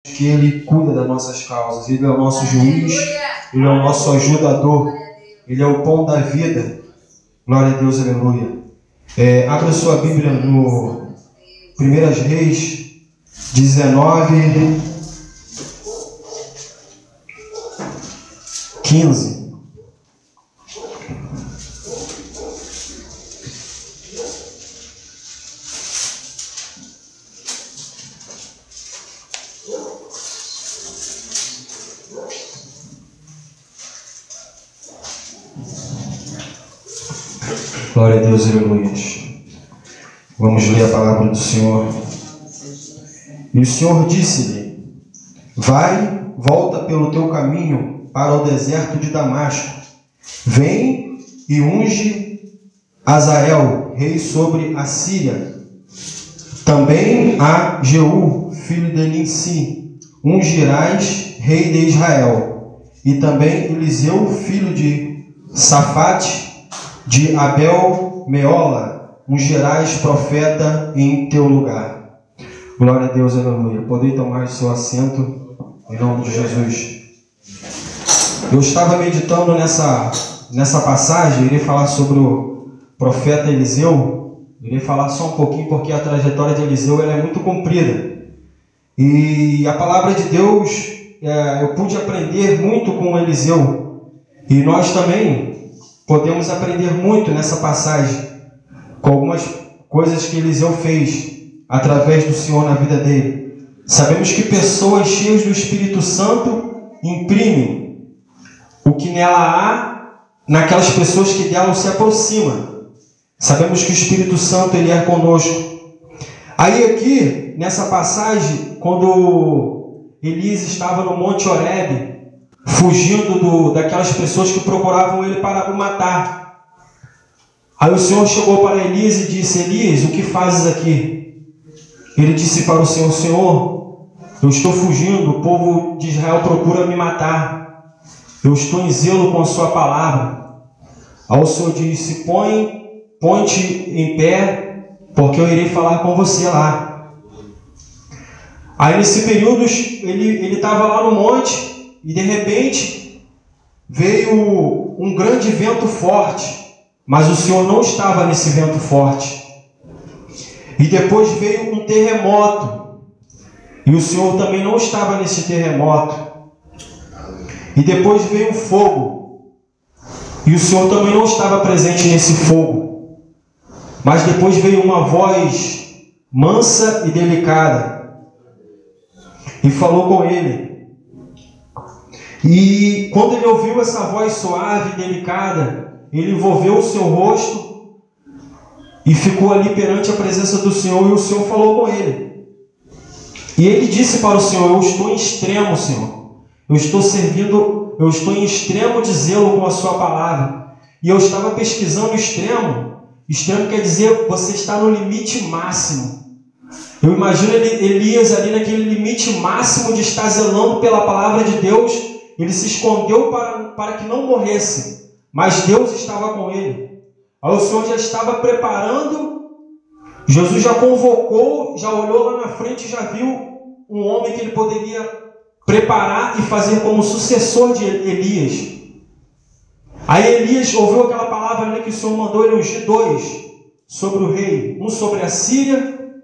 que Ele cuida das nossas causas. Ele é o nosso juiz, Ele é o nosso ajudador, Ele é o pão da vida. Glória a Deus, aleluia. Abra sua Bíblia no 1 Reis 19, 15. Glória a Deus, aleluia. Vamos ler a palavra do Senhor. E o Senhor disse-lhe: vai, volta pelo teu caminho para o deserto de Damasco. Vem e unge Azael, rei sobre a Síria. Também a Jeú, filho de Nimsi, ungirás rei de Israel. E também Eliseu, filho de Safate, de Abel Meola, ungirás profeta em teu lugar. Glória a Deus, aleluia. Podem tomar o seu assento em nome de Jesus. Eu estava meditando nessa passagem. Irei falar sobre o profeta Eliseu. Irei falar só um pouquinho porque a trajetória de Eliseu ela é muito comprida. E a palavra de Deus, eu pude aprender muito com Eliseu. E nós também podemos aprender muito nessa passagem, com algumas coisas que Eliseu fez através do Senhor na vida dele. Sabemos que pessoas cheias do Espírito Santo imprimem o que nela há naquelas pessoas que dela se aproximam. Sabemos que o Espírito Santo ele é conosco. Aí aqui, nessa passagem, quando Elias estava no Monte Horebe, fugindo daquelas pessoas que procuravam ele para o matar. Aí o Senhor chegou para Elias e disse: Elias, o que fazes aqui? Ele disse para o Senhor: Senhor, eu estou fugindo, o povo de Israel procura me matar. Eu estou em zelo com a sua palavra. Aí o Senhor disse: põe-te em pé, porque eu irei falar com você lá. Aí nesse período ele estava lá no monte. E de repente veio um grande vento forte, mas o Senhor não estava nesse vento forte. E depois veio um terremoto, e o Senhor também não estava nesse terremoto. E depois veio um fogo, e o Senhor também não estava presente nesse fogo. Mas depois veio uma voz mansa e delicada, e falou com ele. E quando ele ouviu essa voz suave e delicada, ele envolveu o seu rosto e ficou ali perante a presença do Senhor, e o Senhor falou com ele. E ele disse para o Senhor: eu estou em extremo, Senhor. Eu estou em extremo de zelo com a sua palavra. E eu estava pesquisando extremo. Extremo quer dizer, você está no limite máximo. Eu imagino Elias ali naquele limite máximo de estar zelando pela palavra de Deus. Ele se escondeu para que não morresse, mas Deus estava com ele. Aí o Senhor já estava preparando, Jesus já convocou, já olhou lá na frente e já viu um homem que ele poderia preparar e fazer como sucessor de Elias. Aí Elias ouviu aquela palavra que o Senhor mandou ele ungir dois sobre o rei, um sobre a Síria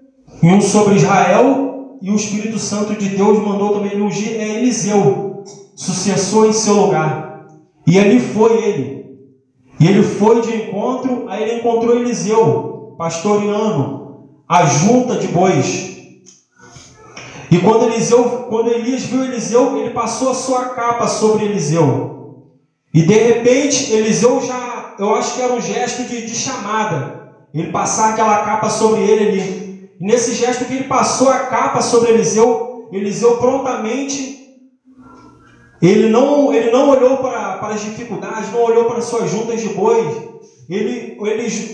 e um sobre Israel, e o Espírito Santo de Deus mandou também ele ungir Eliseu, sucessor em seu lugar. E ali foi ele. E ele foi de encontro, aí ele encontrou Eliseu, pastoreando a junta de bois. E quando Elias viu Eliseu, ele passou a sua capa sobre Eliseu. E de repente, Eliseu eu acho que era um gesto de chamada. Ele passar aquela capa sobre ele ali. E nesse gesto que ele passou a capa sobre Eliseu, Eliseu prontamente Ele não olhou para as dificuldades, não olhou para as suas juntas de bois. Ele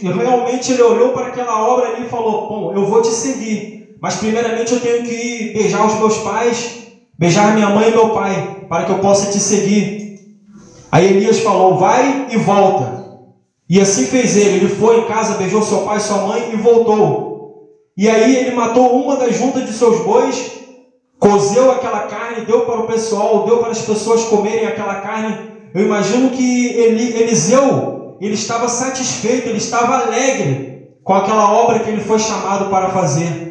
realmente olhou para aquela obra ali e falou: bom, eu vou te seguir, mas primeiramente eu tenho que ir beijar os meus pais, beijar minha mãe e meu pai, para que eu possa te seguir. Aí Elias falou: vai e volta. E assim fez ele. Ele foi em casa, beijou seu pai e sua mãe e voltou. E aí ele matou uma das juntas de seus bois, cozeu aquela carne, deu para o pessoal, deu para as pessoas comerem aquela carne. Eu imagino que Eliseu, ele estava satisfeito, ele estava alegre com aquela obra que ele foi chamado para fazer.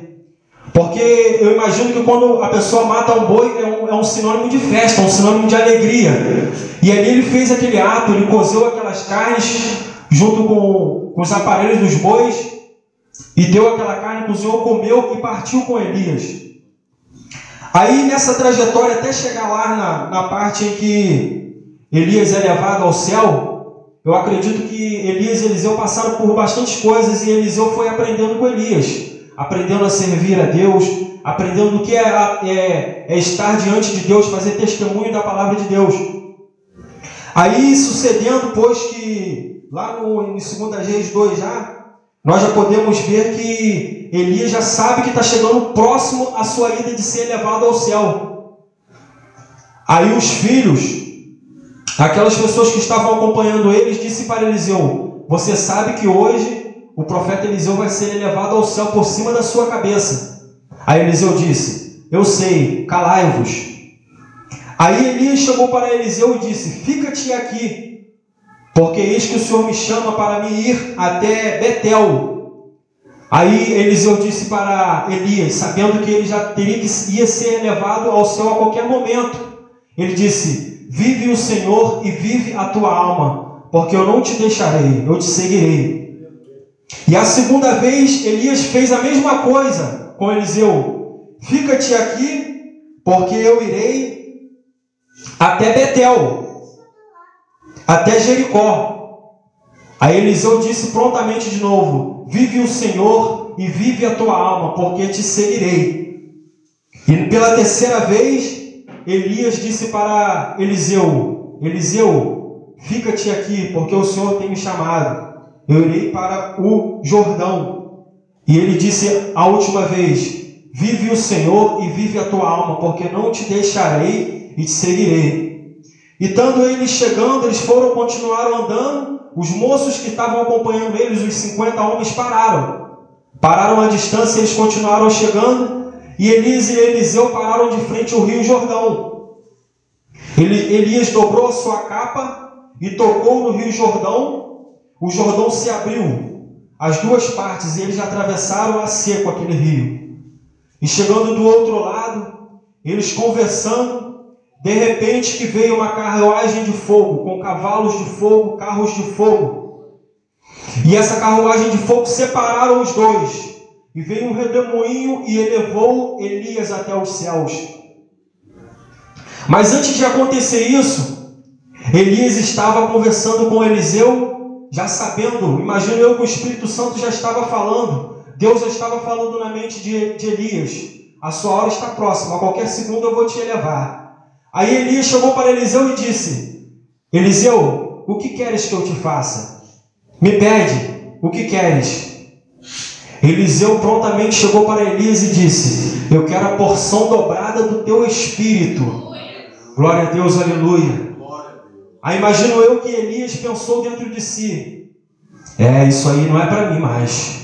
Porque eu imagino que quando a pessoa mata um boi é um sinônimo de festa, um sinônimo de alegria. E ali ele fez aquele ato, ele cozeu aquelas carnes junto com os aparelhos dos bois e deu aquela carne, cozinhou, comeu e partiu com Elias. Aí nessa trajetória até chegar lá na parte em que Elias é levado ao céu, eu acredito que Elias e Eliseu passaram por bastantes coisas e Eliseu foi aprendendo com Elias. Aprendendo a servir a Deus, aprendendo o que é estar diante de Deus, fazer testemunho da palavra de Deus. Aí, sucedendo, pois que lá em 2 Reis 2 nós já podemos ver que Elias já sabe que está chegando próximo à sua ida de ser levado ao céu. Aí os filhos, aquelas pessoas que estavam acompanhando eles, disse para Eliseu: você sabe que hoje o profeta Eliseu vai ser elevado ao céu por cima da sua cabeça. Aí Eliseu disse: eu sei, calai-vos. Aí Elias chegou para Eliseu e disse: fica-te aqui, porque eis que o Senhor me chama para me ir até Betel. Aí Eliseu disse para Elias, sabendo que ele já ia ser elevado ao céu a qualquer momento, ele disse: vive o Senhor e vive a tua alma, porque eu não te deixarei, eu te seguirei. E a segunda vez, Elias fez a mesma coisa com Eliseu: fica-te aqui, porque eu irei até Betel, até Jericó. Aí Eliseu disse prontamente de novo: vive o Senhor e vive a tua alma, porque te seguirei. E pela terceira vez, Elias disse para Eliseu: Eliseu, fica-te aqui, porque o Senhor tem me chamado. Eu irei para o Jordão. E ele disse a última vez: vive o Senhor e vive a tua alma, porque não te deixarei e te seguirei. E estando eles chegando, eles continuaram andando. Os moços que estavam acompanhando eles, os 50 homens, pararam à distância, eles continuaram chegando. E Elias e Eliseu pararam de frente ao rio Jordão. Elias dobrou a sua capa e tocou no rio Jordão. O Jordão se abriu, as duas partes, e eles atravessaram a seco aquele rio. E chegando do outro lado, eles conversando, de repente que veio uma carruagem de fogo, com cavalos de fogo, carros de fogo. E essa carruagem de fogo separaram os dois. E veio um redemoinho e elevou Elias até os céus. Mas antes de acontecer isso, Elias estava conversando com Eliseu, já sabendo, imagino eu que o Espírito Santo já estava falando, Deus já estava falando na mente de Elias: a sua hora está próxima, a qualquer segundo eu vou te elevar. Aí Elias chegou para Eliseu e disse: Eliseu, o que queres que eu te faça? Me pede, o que queres? Eliseu prontamente chegou para Elias e disse: eu quero a porção dobrada do teu espírito. Glória a Deus, aleluia. Aí imagino eu que Elias pensou dentro de si: isso aí não é para mim mais.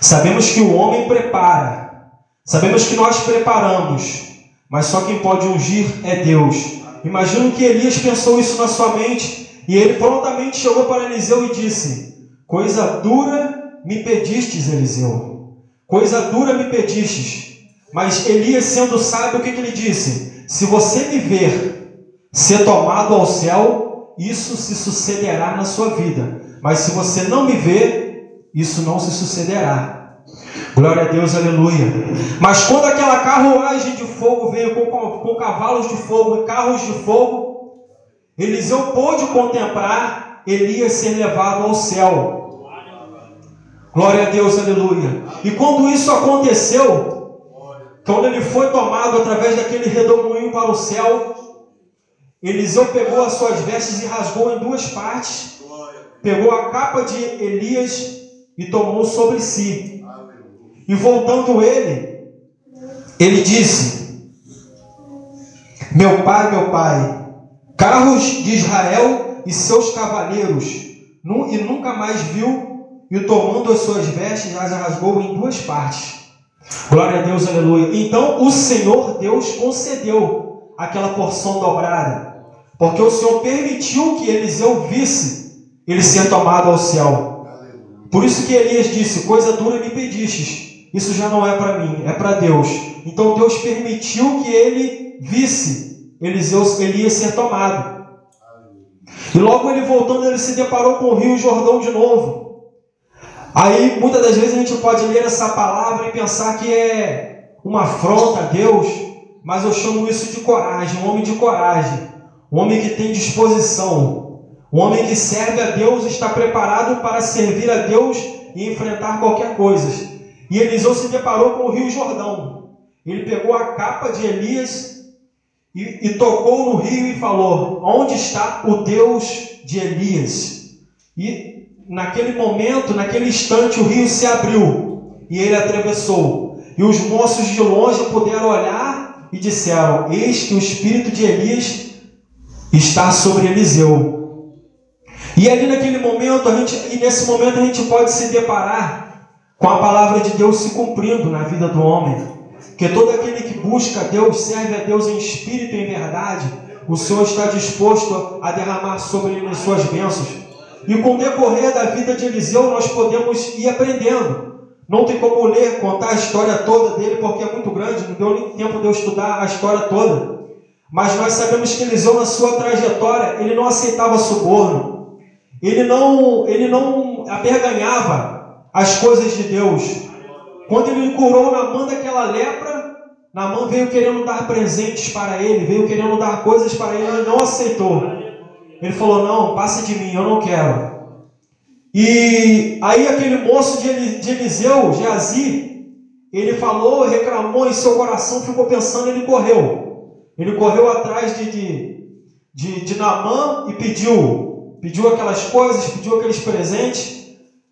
Sabemos que o homem prepara, sabemos que nós preparamos, mas só quem pode ungir é Deus. Imagino que Elias pensou isso na sua mente, e ele prontamente chegou para Eliseu e disse: coisa dura me pedistes, Eliseu, coisa dura me pedistes. Mas Elias, sendo sábio, o que ele disse? Se você me ver ser tomado ao céu, isso se sucederá na sua vida. Mas se você não me ver, isso não se sucederá. Glória a Deus, aleluia. Mas quando aquela carruagem de fogo veio com cavalos de fogo e carros de fogo, Eliseu pôde contemplar Elias ser levado ao céu. Glória a Deus, aleluia. E quando isso aconteceu, quando ele foi tomado através daquele redemoinho para o céu, Eliseu pegou as suas vestes e rasgou em duas partes, pegou a capa de Elias e tomou sobre si. E voltando ele disse: meu pai, carros de Israel e seus cavaleiros, e nunca mais viu, e tomando as suas vestes, as rasgou em duas partes. Glória a Deus, aleluia. Então o Senhor Deus concedeu aquela porção dobrada, porque o Senhor permitiu que Eliseu visse ele ser tomado ao céu. Por isso que Elias disse: coisa dura me pedistes, isso já não é para mim, é para Deus. Então Deus permitiu que ele visse Elias ser tomado. E logo ele voltando, ele se deparou com o rio Jordão de novo. Aí muitas das vezes a gente pode ler essa palavra e pensar que é uma afronta a Deus, mas eu chamo isso de coragem, um homem de coragem, um homem que tem disposição, um homem que serve a Deus, está preparado para servir a Deus e enfrentar qualquer coisa. E Eliseu se deparou com o rio Jordão. Ele pegou a capa de Elias e tocou no rio e falou: onde está o Deus de Elias? E naquele momento, naquele instante, o rio se abriu e ele atravessou. E os moços de longe puderam olhar e disseram: eis que o espírito de Elias está sobre Eliseu. E ali naquele momento, nesse momento a gente pode se deparar com a palavra de Deus se cumprindo na vida do homem. Que todo aquele que busca a Deus, serve a Deus em espírito e em verdade, o Senhor está disposto a derramar sobre ele as suas bênçãos. E com o decorrer da vida de Eliseu, nós podemos ir aprendendo. Não tem como ler, contar a história toda dele, porque é muito grande, não deu nem tempo de eu estudar a história toda. Mas nós sabemos que Eliseu, na sua trajetória, ele não aceitava suborno. Ele não aperganhava as coisas de Deus. Quando ele curou Naamã daquela lepra, Naamã veio querendo dar presentes para ele, veio querendo dar coisas para ele, ele não aceitou. Ele falou: não, passa de mim, eu não quero. E aí aquele moço de Eliseu, Geazi, ele falou, reclamou em seu coração, ficou pensando, ele correu. Ele correu atrás de Naamã e pediu aquelas coisas, pediu aqueles presentes.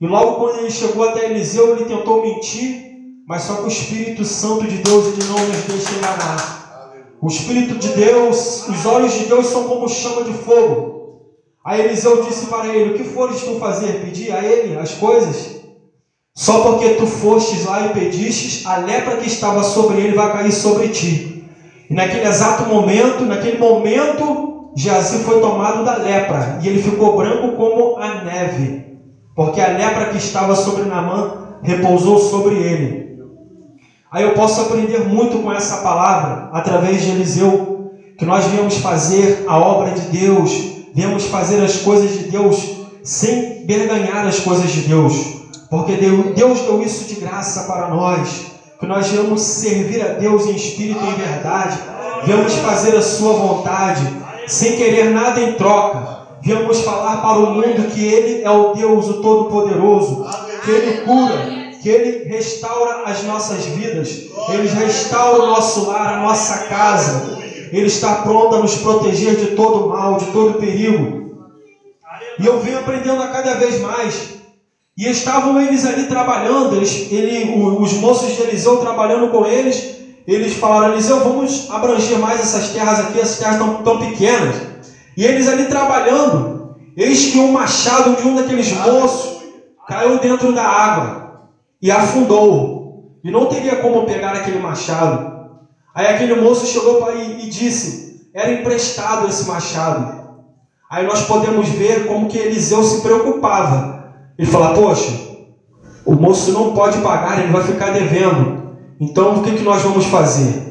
E logo quando ele chegou até Eliseu, ele tentou mentir, mas só que o Espírito Santo de Deus, ele não nos deixa enganar. O Espírito de Deus, os olhos de Deus são como chama de fogo. Aí Eliseu disse para ele: o que fores tu fazer? Pedir a ele as coisas? Só porque tu fostes lá e pedistes, a lepra que estava sobre ele vai cair sobre ti. E naquele exato momento, Geazi foi tomado da lepra, e ele ficou branco como a neve, porque a lepra que estava sobre Naamã repousou sobre ele. Aí eu posso aprender muito com essa palavra, através de Eliseu, que nós viemos fazer a obra de Deus, viemos fazer as coisas de Deus, sem berganhar as coisas de Deus, porque Deus deu isso de graça para nós, que nós viemos servir a Deus em espírito e em verdade, viemos fazer a sua vontade, sem querer nada em troca. Viemos falar para o mundo que Ele é o Deus, o Todo-Poderoso, que Ele cura, que Ele restaura as nossas vidas, Ele restaura o nosso lar, a nossa casa. Ele está pronto a nos proteger de todo mal, de todo perigo. E eu venho aprendendo a cada vez mais. E estavam eles ali trabalhando, os moços de Eliseu trabalhando com eles. Eles falaram: Eliseu, vamos abranger mais essas terras aqui, essas terras estão tão pequenas. E eles ali trabalhando, eis que um machado de um daqueles moços caiu dentro da água e afundou. E não teria como pegar aquele machado. Aí aquele moço chegou e disse: era emprestado esse machado. Aí nós podemos ver como que Eliseu se preocupava. Ele fala: poxa, o moço não pode pagar, ele vai ficar devendo. Então o que nós vamos fazer?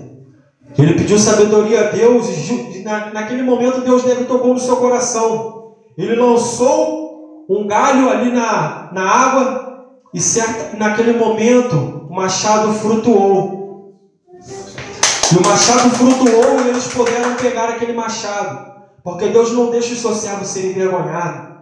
Ele pediu sabedoria a Deus e naquele momento Deus dele tocou no seu coração. Ele lançou um galho ali na água e naquele momento o machado flutuou. E o machado flutuou e eles puderam pegar aquele machado, porque Deus não deixa os seus servos serem envergonhados.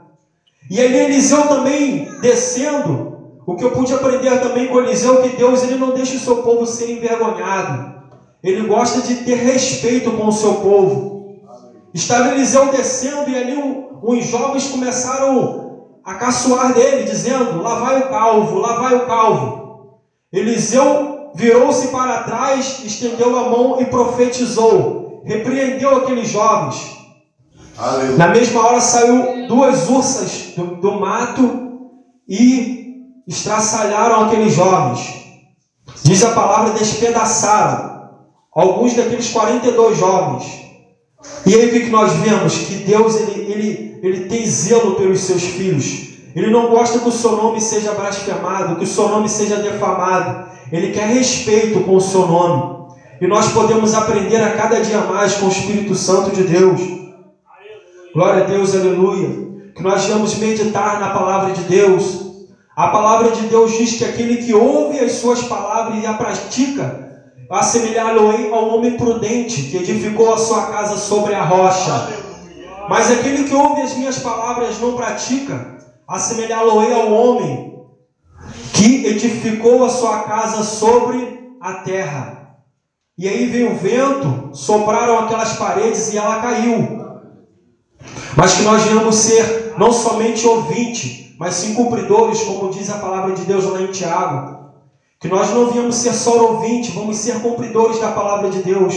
E aí Eliseu também descendo, o que eu pude aprender também com Eliseu, que Deus ele não deixa o seu povo ser envergonhado. Ele gosta de ter respeito com o seu povo. Estava Eliseu descendo e ali uns jovens começaram a caçoar dele, dizendo: lá vai o calvo, lá vai o calvo. Eliseu virou-se para trás, estendeu a mão e profetizou, repreendeu aqueles jovens. Aleluia. Na mesma hora saiu 2 ursas do mato e estraçalharam aqueles jovens. Diz a palavra, despedaçaram alguns daqueles 42 jovens. E aí o que nós vemos? Que Deus ele tem zelo pelos seus filhos. Ele não gosta que o seu nome seja blasfemado, que o seu nome seja defamado. Ele quer respeito com o seu nome. E nós podemos aprender a cada dia mais com o Espírito Santo de Deus. Glória a Deus, aleluia. Que nós vamos meditar na palavra de Deus. A palavra de Deus diz que aquele que ouve as suas palavras e a pratica, assemelhá-lo ao homem prudente que edificou a sua casa sobre a rocha. Mas aquele que ouve as minhas palavras e não pratica, assemelhá-lo ao homem que edificou a sua casa sobre a terra. E aí veio o vento, sopraram aquelas paredes e ela caiu. Mas que nós venhamos ser não somente ouvintes, mas sim cumpridores, como diz a palavra de Deus lá em Tiago. Que nós não viemos ser só ouvintes, vamos ser cumpridores da palavra de Deus.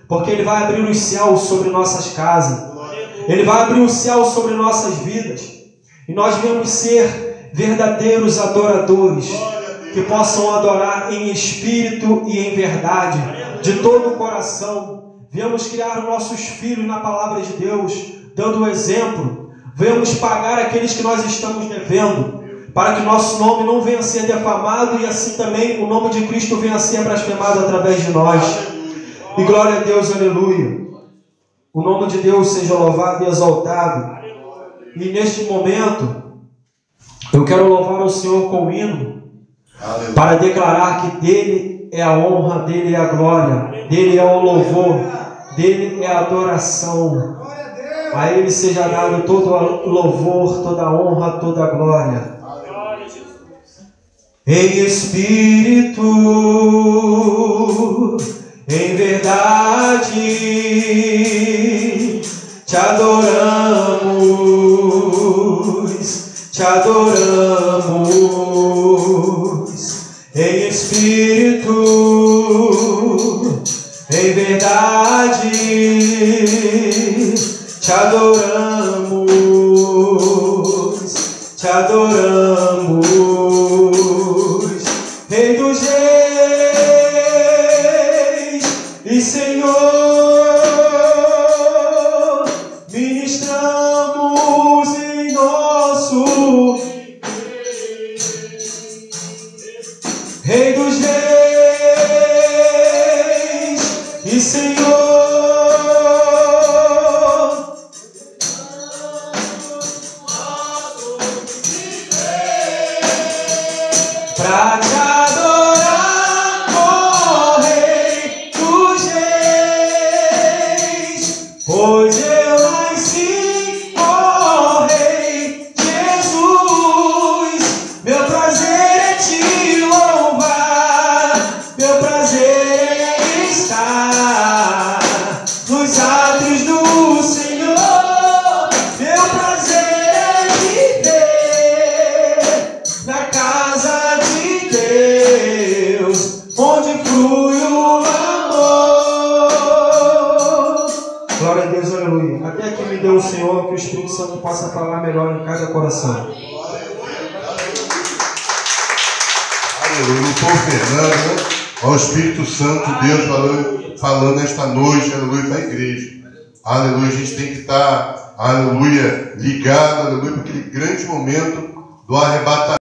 Porque Ele vai abrir os céus sobre nossas casas. Ele vai abrir o céu sobre nossas vidas. E nós viemos ser verdadeiros adoradores, que possam adorar em espírito e em verdade, de todo o coração. Viemos criar nossos filhos na palavra de Deus, dando o exemplo. Viemos pagar aqueles que nós estamos devendo, para que nosso nome não venha a ser defamado e assim também o nome de Cristo venha a ser blasfemado através de nós. E glória a Deus, aleluia. O nome de Deus seja louvado e exaltado. E neste momento, eu quero louvar o Senhor com o hino, para declarar que dele é a honra, dele é a glória, dele é o louvor, dele é a adoração. A Ele seja dado todo o louvor, toda a honra, toda a glória. Em espírito, em verdade, te adoramos, te adoramos. Em espírito, em verdade, te adoramos, te adoramos, Rei dos Reis e Senhor, ministramos em nosso Rei dos Reis e Senhor. Pra te adorar, ó Rei dos Reis, pois eu nasci, ó Rei Jesus. Meu prazer é te louvar, meu prazer é estar nos átrios do Senhor. Meu prazer é viver na casa de Deus, onde flui o amor. Glória a Deus, aleluia. Até aqui me deu o Senhor, que o Espírito Santo possa falar melhor em cada coração. Aleluia. Não estou Fernando, né? Olha o Espírito Santo, Deus falando esta noite, aleluia, para a igreja. Aleluia. A gente tem que estar, aleluia, ligado, aleluia, para aquele grande momento do arrebatamento.